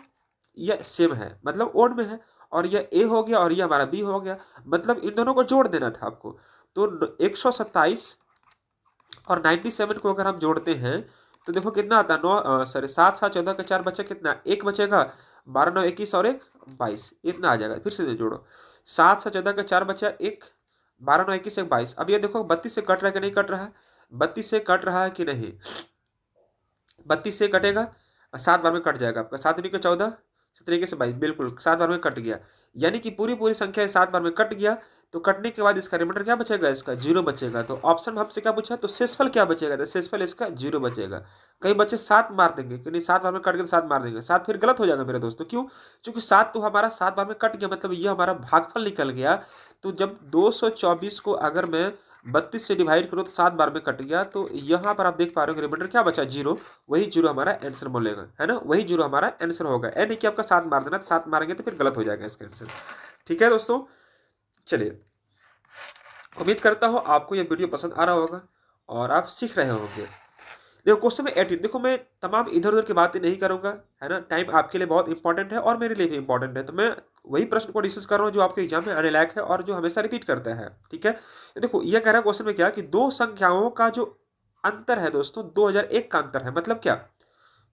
यह सेम है, मतलब ओड में है, और यह ए हो गया और यह हमारा बी हो गया, मतलब इन दोनों को जोड़ देना था आपको। तो 127 और 97 को अगर हम जोड़ते हैं तो देखो कितना आता है? 7 7 14 का 4 बचा, कितना? 1 बचेगा, 12 9 21 और 1 22, इतना आ जाएगा। फिर से जोड़ो, 7 7 14 का 4 बचा, 1 12 9 21 1 22। अब ये देखो 32 से कट रहा है कि नहीं कट रहा है? 32 से कट रहा है कि नहीं? 32 से कटेगा, 7 बार में कट जाएगा आपका, 7 दूनी का 14, 17 से 22, बिल्कुल 7 बार में कट गया। यानी कि पूरी पूरी संख्या 7 बार में कट गया। तो कटने के बाद इसका रिमाइंडर क्या बचेगा? इसका 0 बचेगा। तो ऑप्शन में हमसे क्या पूछा? तो शेषफल क्या बचेगा? तो शेषफल इसका 0 बचेगा। कई बच्चे 7 मार देंगे कि नहीं, 7 बार में कट गया तो 7 मार देंगे, 7 फिर गलत हो जाएगा मेरे दोस्तों। क्यों? क्योंकि 7 तो हमारा 7 बार में कट गया, मतलब ये हमारा भागफल निकल गया। तो जब 224 को अगर मैं 32 से डिवाइड करो तो 7 बार में कट गया, तो यहाँ पर आप देख पा रहे हो रिमाइंडर क्या बचा? 0। वही 0 हमारा आंसर बोलेगा, है ना? वही 0 हमारा आंसर होगा। यानी कि आपका 7 मार देना, 7 मारेंगे तो फिर गलत हो जाएगा इसका आंसर। ठीक है दोस्तों, चलिए, उम्मीद करता हूँ आपको यह वीडियो पसंद आ रहा होगा और आप सीख रहे होंगे। देखो क्वेश्चन में 18, देखो मैं तमाम इधर उधर की बातें नहीं करूंगा, है ना? टाइम आपके लिए बहुत इंपॉर्टेंट है और मेरे लिए भी इंपॉर्टेंट है, तो मैं वही प्रश्न को डिस्कस कर रहा हूँ जो आपके एग्जाम में आने लायक है और जो हमेशा रिपीट करता है। ठीक है, तो देखो यह कह रहा है क्वेश्चन में क्या कि दो संख्याओं का जो अंतर है दोस्तों 2001 का अंतर है। मतलब क्या?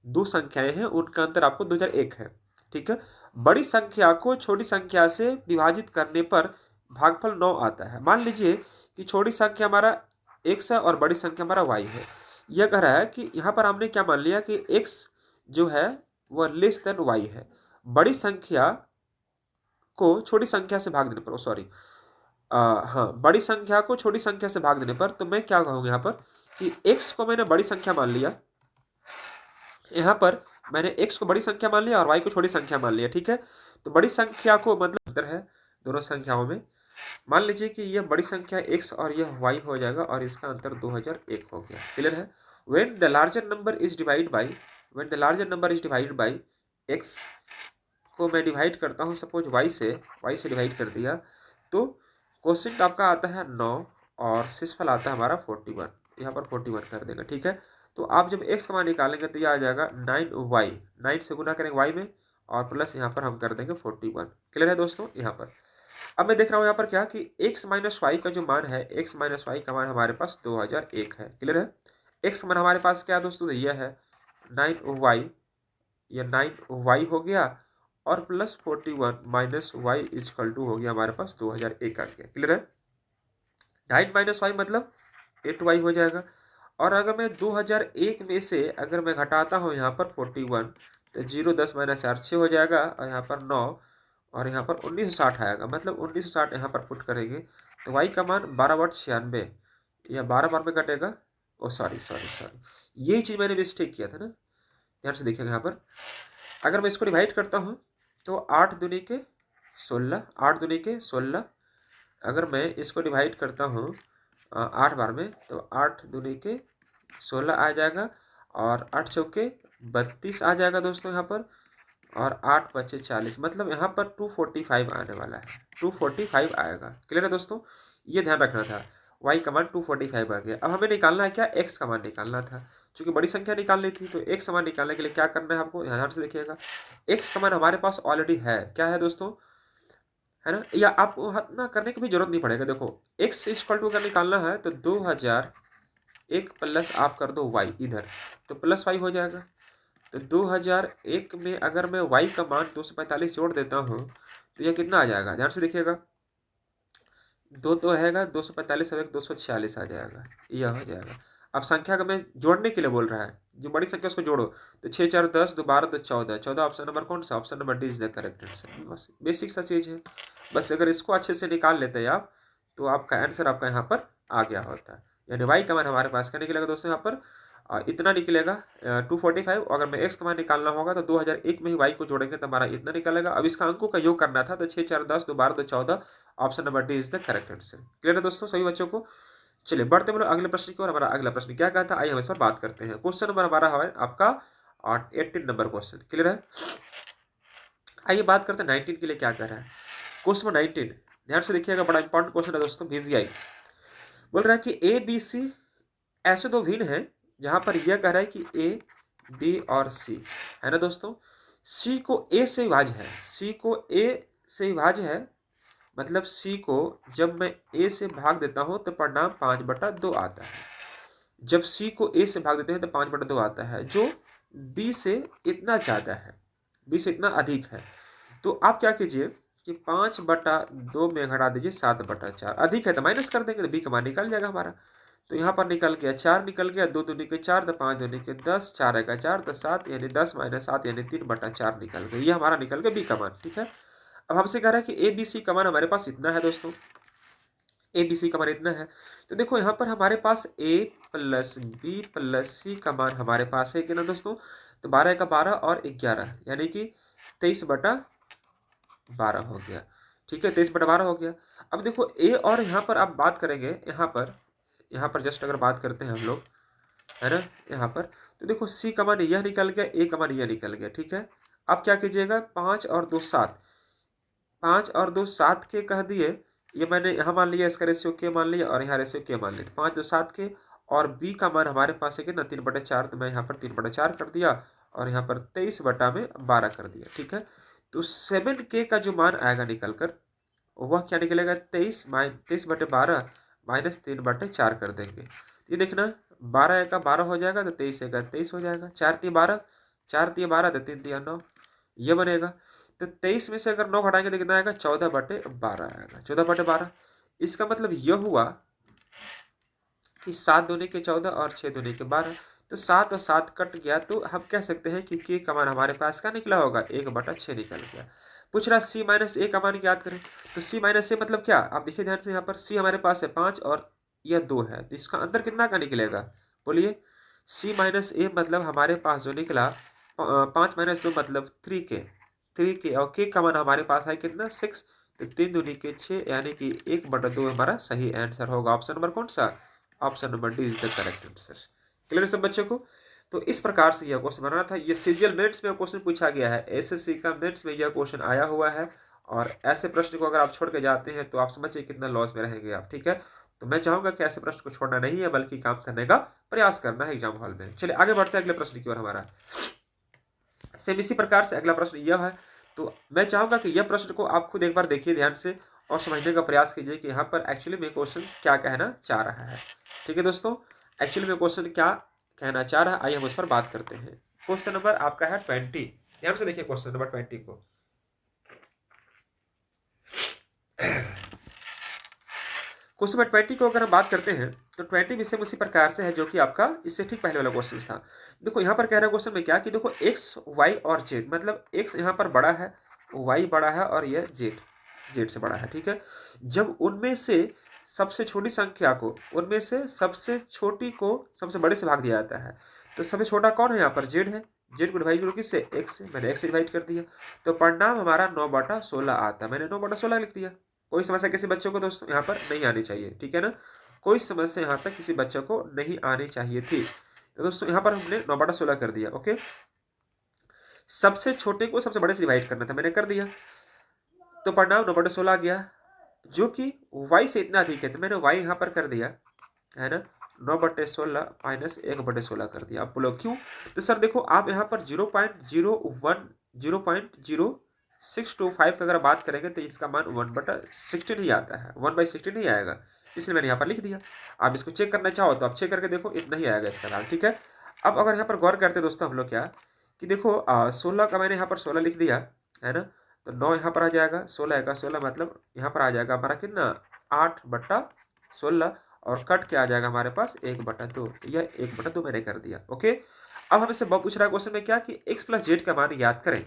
दो संख्याएं हैं, उनका अंतर आपको 2001 है। ठीक है, बड़ी संख्या को छोटी संख्या से विभाजित करने पर भागफल 9 आता है। मान लीजिए कि छोटी संख्या हमारा x है और बड़ी संख्या हमारा y है। यह कह रहा है कि यहाँ पर हमने क्या मान लिया कि x जो है वह लेस देन y है। बड़ी संख्या को छोटी संख्या से भाग देने पर, सॉरी, हाँ, बड़ी संख्या को छोटी संख्या से भाग देने पर, तो मैं क्या कहूँगा यहाँ पर कि x को मैंने बड़ी संख्या मान लिया, यहाँ पर मैंने x को बड़ी संख्या मान लिया और y को छोटी संख्या मान लिया। ठीक है, तो बड़ी संख्या को मतलब अंतर है दोनों संख्याओं में। मान लीजिए कि यह बड़ी संख्या x और यह y हो जाएगा और इसका अंतर 2001 हो गया। क्लियर है? When the larger number is divided by x को मैं डिवाइड करता हूँ सपोज y से डिवाइड कर दिया, तो क्वोशिएंट आपका आता है 9 और शेषफल आता है हमारा 41। यहाँ पर 41 कर देगा। ठीक है, तो आप जब x का मान निकालेंगे तो यह आ जाएगा 9y, 9 से गुना करेंगे y में और प्लस यहाँ पर हम कर देंगे 41। क्लियर है दोस्तों? यहाँ पर अब मैं देख रहा हूँ यहाँ पर क्या कि x माइनस वाई का जो मान है, x माइनस वाई का मान हमारे पास 2001 है। क्लियर है? x मान हमारे पास क्या है दोस्तों? यह है 9y, यह 9y हो गया और plus 41 minus Y equal to हो गया हमारे पास 2001 आ गया। क्लियर है? 9 माइनस वाई मतलब 8y हो जाएगा। और अगर मैं 2001 में से अगर मैं घटाता हूँ यहाँ पर 41, तो 0 10 माइनस 4 6 हो जाएगा और यहाँ पर 9 और यहाँ पर 1960 आएगा। मतलब 1960 यहाँ पर पुट करेंगे तो y का मान 12/96, यह 12 बार में कटेगा। ओ सॉरी, यही चीज़ मैंने मिस्टेक किया था ना, ध्यान से देखिएगा। यहाँ पर अगर मैं इसको डिवाइड करता हूँ तो 8 दूनी के 16, 8 दूनी के 16, अगर मैं इसको डिवाइड करता हूँ 8 बार में तो 8 दूनी के 16 आ जाएगा और 8 चौके 32 आ जाएगा दोस्तों यहाँ पर, और 8 बचे 40, मतलब यहाँ पर 245 आने वाला है, 245 आएगा। क्लियर है दोस्तों? ये ध्यान रखना था, y का मान 245 आ गया। अब हमें निकालना है क्या? x का मान निकालना था, क्योंकि बड़ी संख्या निकालनी थी। तो x का मान निकालने के लिए क्या करना है आपको? ध्यान से देखिएगा, x का मान हमारे पास ऑलरेडी है। क्या है दोस्तों? है ना। या आपको इतना करने की भी जरूरत नहीं पड़ेगा। देखो x इक्वल टू अगर निकालना है तो 2001 प्लस आप कर दो y इधर, तो प्लस y हो जाएगा। तो 2001 में अगर मैं y का मान 245 जोड़ देता हूँ तो यह कितना आ जाएगा, ध्यान से देखिएगा। दो तो रहेगा, 245 और एक 246 आ जाएगा, यह हो जाएगा। अब संख्या का मैं जोड़ने के लिए बोल रहा है, जो बड़ी संख्या उसको जोड़ो। तो 6 4 10, 2 12, 2 14, 14 ऑप्शन नंबर कौन सा, option number D is the correct answer. बस बेसिक सा चीज़ है। बस अगर इसको अच्छे से निकाल लेते हैं आप तो आपका आंसर आपका यहाँ पर आ गया होता है। यानी वाई का मान हमारे पास क्या निकलेगा दोस्तों, यहाँ पर इतना निकलेगा 245। अगर मैं एक्स का मान निकालना होगा तो 2001 में ही वाई को जोड़ेंगे तो हमारा इतना निकलेगा। अब इसका अंकों का योग करना था तो 6 4 10, 2 12, 2 14, option number D is the correct answer. Clear है दोस्तों सभी बच्चों को। चलिए बढ़ते बोलो अगले प्रश्न की ओर। हमारा अगला प्रश्न क्या कहता है, आइए हम इस पर बात करते हैं। क्वेश्चन नंबर हमारा है आपका 18 नंबर क्वेश्चन। क्लियर है। आइए बात करते हैं 19 के लिए क्या कह रहा है। क्वेश्चन नंबर 19 ध्यान से देखिएगा, बड़ा इंपॉर्टेंट क्वेश्चन है दोस्तों। वीवीआई बोल रहा है कि ए बी सी ऐसे दो भिन्न हैं जहां पर यह कह रहा है कि ए बी और सी है ना दोस्तों। सी को ए से विभाज्य है, सी को ए से विभाज्य है, मतलब सी को जब मैं ए से भाग देता हूं तो परिणाम 5/2 आता है। जब सी को ए से भाग देते हैं तो 5/2 आता है, जो बी से इतना ज़्यादा है, बी से इतना अधिक है। तो आप क्या कीजिए कि 5/2 में घटा दीजिए 7/4। अधिक है तो माइनस कर देंगे तो बी का मान निकल जाएगा हमारा। तो यहाँ पर निकल गया 4, निकल गया 2 दूनी के 4, तो 5 दूनी के 10, 4 का 4 तो 7, यानी 10 - 7 यानी 3/4 निकल गया। ये हमारा निकल गया बी का मान। ठीक है। अब हमसे कह रहा है कि ए बी सी का मान हमारे पास इतना है दोस्तों, ए बी सी का मान इतना है। तो देखो यहाँ पर हमारे पास ए प्लस बी प्लस सी का मान हमारे पास है कि ना दोस्तों। तो 12 का 12 और 11 यानी कि 23/12 हो गया। ठीक है, 23/12 हो गया। अब देखो ए और यहाँ पर आप बात करेंगे, यहाँ पर जस्ट अगर बात करते हैं हम लोग, है ना, यहाँ पर तो देखो सी का मान यह निकल गया, ए का मान यह निकल गया। ठीक है। अब क्या कीजिएगा, 5 और 2 7, 5 और 2 7 के कह दिए। ये मैंने यहाँ मान लिया, इसका रेशियो के मान लिया और यहाँ रेशियो के मान लिया। 5 2 7 के, और बी का मान हमारे पास है कितना 3/4, तो मैं यहाँ पर 3/4 कर दिया और यहाँ पर 23/12 कर दिया। ठीक है। तो 7K का जो मान आएगा निकल कर वह क्या निकलेगा, 23/12 माइनस 3/4 कर देंगे। ये देखना 12 का 12 हो जाएगा तो 23 का 23 हो जाएगा। 4 3 12, 4 3 12 तो 3 3 9, ये बनेगा। तो 23 में से अगर 9 हटाएंगे तो कितना आएगा, 14/12 आएगा। 14/12 इसका मतलब यह हुआ कि 7 दूनी के 14 और 6 दूनी के 12, तो 7 और 7 कट गया। तो हम कह सकते हैं कि के का मान हमारे पास क्या निकला होगा, 1/6 निकल गया। पूछ रहा सी माइनस ए का मान याद करें। तो सी माइनस ए मतलब क्या, आप देखिए ध्यान से, यहाँ पर सी हमारे पास है 5 और यह 2 है, तो इसका अंतर कितना का निकलेगा बोलिए। सी माइनस ए मतलब हमारे पास जो निकला 5 - 2 मतलब 3K और के का मान हमारे पास है कितना 6, तो 3 दूनी के 6 यानी कि 1/2 हमारा सही आंसर होगा। ऑप्शन नंबर कौन सा, option number D is the correct answer. Clear सब बच्चों को। तो इस प्रकार से यह क्वेश्चन बनाना था। ये सीजीएल मेंस में क्वेश्चन पूछा गया है, एसएससी का मेंस में यह क्वेश्चन आया हुआ है। और ऐसे प्रश्न को अगर आप छोड़ के जाते हैं तो आप समझिए कितना लॉस में रहेंगे आप। ठीक है। तो मैं चाहूंगा कि ऐसे प्रश्न को छोड़ना नहीं है बल्कि काम करने का प्रयास करना है एग्जाम हॉल में। चलिए आगे बढ़ते हैं अगले प्रश्न की ओर। हमारा सेम इसी प्रकार से अगला प्रश्न यह है। तो मैं चाहूंगा कि यह प्रश्न को आप खुद एक बार देखिए ध्यान से और समझने का प्रयास कीजिए कि यहाँ पर एक्चुअली में क्वेश्चन क्या कहना चाह रहा है। ठीक है दोस्तों, एक्चुअली में क्वेश्चन क्या कहना चाह रहा है, आइए हम उस पर बात करते हैं। क्वेश्चन नंबर आपका है 20। ध्यान से देखिए क्वेश्चन नंबर 20 को। क्वेश्चन नंबर 20 को अगर हम बात करते हैं तो 20 भी सेम उसी प्रकार से है जो कि आपका इससे ठीक पहले वाला क्वेश्चन था। देखो यहाँ पर कह रहा है क्वेश्चन में क्या कि देखो एक्स वाई और जेड, मतलब एक्स यहाँ पर बड़ा है, वाई बड़ा है और यह जेड से बड़ा है। ठीक है। जब उनमें से सबसे छोटी संख्या को, उनमें से सबसे छोटी को सबसे बड़े से भाग दिया जाता है, तो सबसे छोटा कौन है, यहाँ पर जेड है। जेड को डिवाइड करो किससे, एक्स से, मैंने एक्स से डिवाइड कर दिया। तो परिणाम हमारा 9/16 आता है, मैंने 9/16 लिख दिया। कोई समस्या किसी बच्चों को दोस्तों यहाँ पर नहीं आनी चाहिए। ठीक है ना, कोई समस्या यहाँ तक किसी बच्चों को नहीं आनी चाहिए थी। तो दोस्तों यहाँ पर हमने 9/16 कर दिया। ओके, सबसे छोटे को सबसे बड़े से डिवाइड करना था, मैंने कर दिया। तो परिणाम 9/16 आ गया, जो कि y से इतना अधिक है, तो मैंने y यहाँ पर कर दिया, है ना, 9/16 माइनस 1/16 कर दिया। आप बोलो क्यों, तो सर देखो आप यहाँ पर 0.01 625 की अगर बात करेंगे तो इसका मान 1/16 ही आता है, 1/16 ही आएगा, इसलिए मैंने यहाँ पर लिख दिया। आप इसको चेक करना चाहो तो आप चेक करके देखो, इतना ही आएगा इसका मान, ठीक है। अब अगर यहाँ पर गौर करते हैं दोस्तों हम लोग क्या कि देखो 16 का मैंने यहाँ पर 16 लिख दिया है ना, तो 9 यहाँ पर आ जाएगा, 16 का 16 मतलब यहाँ पर आ जाएगा हमारा कितना 8/16 और कट के आ जाएगा हमारे पास 1/2, यह 1/2 मैंने कर दिया। ओके, अब हमसे बहुत पूछ रहा है क्वेश्चन में क्या कि x प्लस जेड का मान याद करें,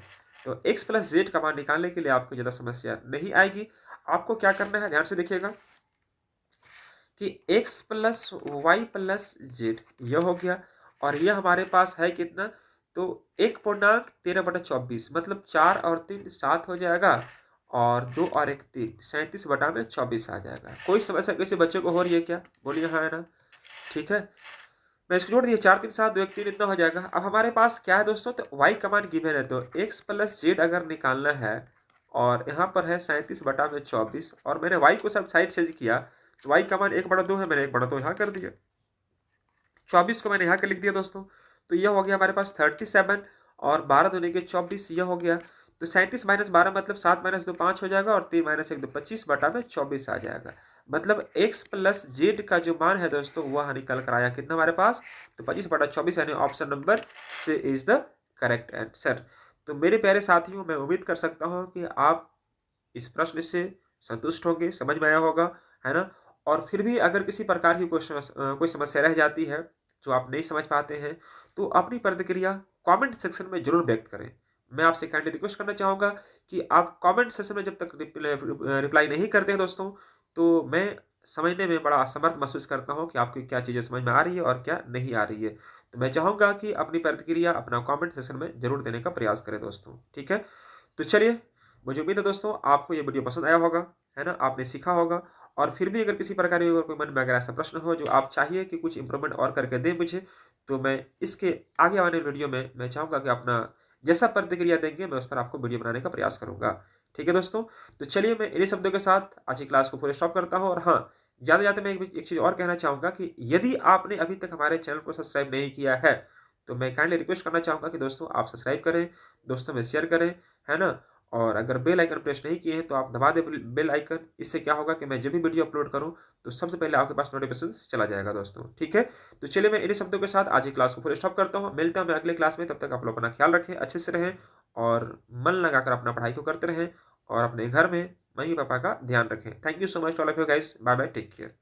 तो x प्लस जेड का मान निकालने के लिए आपको ज़्यादा समस्या नहीं आएगी। आपको क्या करना है, ध्यान से देखिएगा कि x plus Y plus Z यह हो गया, और यह हमारे पास है कितना, तो 1/13/24 मतलब 4 और 3 7 हो जाएगा, और 2 और 1 3 37/24 आ जाएगा। कोई समस्या किसी बच्चे को हो रही है क्या, बोलिए हाँ है ना, ठीक है। मैं इसको जोड़ दिया, 4 3 7 2 1 3 इतना हो जाएगा। अब हमारे पास क्या है दोस्तों, तो y का मान गिवन है, तो x प्लस जेड अगर निकालना है, और यहाँ पर है 37/24, और मैंने y को सब साइड चेंज किया, तो y का मान 1/2 है, मैंने 1/2 यहाँ कर दिया, 24 को मैंने यहाँ कर लिख दिया दोस्तों। तो यह हो गया हमारे पास 37, और 12 दूनी के 24 यह हो गया, तो 37-12 मतलब 7 - 2 5 हो जाएगा, और 3 - 1 2 25/24 आ जाएगा। मतलब x प्लस जेड का जो मान है दोस्तों वह निकल कर आया कितना हमारे पास, तो 25/24, यानी ऑप्शन नंबर से इज द करेक्ट आंसर। तो मेरे प्यारे साथियों, मैं उम्मीद कर सकता हूँ कि आप इस प्रश्न से संतुष्ट होंगे, समझ में आया होगा, है ना। और फिर भी अगर किसी प्रकार की कोई समस्या रह जाती है जो आप नहीं समझ पाते हैं, तो अपनी प्रतिक्रिया कमेंट सेक्शन में जरूर व्यक्त करें। मैं आपसे काइंडली रिक्वेस्ट करना चाहूँगा कि आप कमेंट सेक्शन में जब तक रिप्लाई नहीं करते हैं दोस्तों, तो मैं समझने में बड़ा असमर्थ महसूस करता हूँ कि आपकी क्या चीज़ें समझ में आ रही है और क्या नहीं आ रही है। तो मैं चाहूँगा कि अपनी प्रतिक्रिया अपना कमेंट सेक्शन में जरूर देने का प्रयास करें दोस्तों, ठीक है। तो चलिए, मुझे उम्मीद है दोस्तों आपको ये वीडियो पसंद आया होगा, है ना, आपने सीखा होगा। और फिर भी अगर किसी प्रकार की कोई मन में अगर ऐसा प्रश्न हो जो आप चाहिए कि कुछ इंप्रूवमेंट और करके दें मुझे, तो मैं इसके आगे आने वीडियो में मैं चाहूँगा कि अपना जैसा प्रतिक्रिया देंगे मैं उस पर आपको वीडियो बनाने का प्रयास करूँगा, ठीक है दोस्तों। तो चलिए, मैं इन्हीं शब्दों के साथ आज की क्लास को पूरे स्टॉप करता हूँ। और हाँ, ज़्यादा ज़्यादा मैं एक चीज़ और कहना चाहूँगा कि यदि आपने अभी तक हमारे चैनल को सब्सक्राइब नहीं किया है, तो मैं काइंडली रिक्वेस्ट करना चाहूँगा कि दोस्तों आप सब्सक्राइब करें, दोस्तों में शेयर करें, है ना। और अगर बेल आइकन प्रेस नहीं किए हैं तो आप दबा दें बेल आइकन। इससे क्या होगा कि मैं जब भी वीडियो अपलोड करूं तो सबसे पहले आपके पास नोटिफिकेशन चला जाएगा दोस्तों, ठीक है। तो चलिए, मैं इन्हीं शब्दों के साथ आज की क्लास को पूरे स्टॉप करता हूं। मिलता हूं मैं अगले क्लास में, तब तक आप लोग अपना ख्याल रखें, अच्छे से रहें, और मन लगाकर अपना पढ़ाई को करते रहें, और अपने घर में मम्मी पापा का ध्यान रखें। Thank you so much all of you guys, bye bye, take care.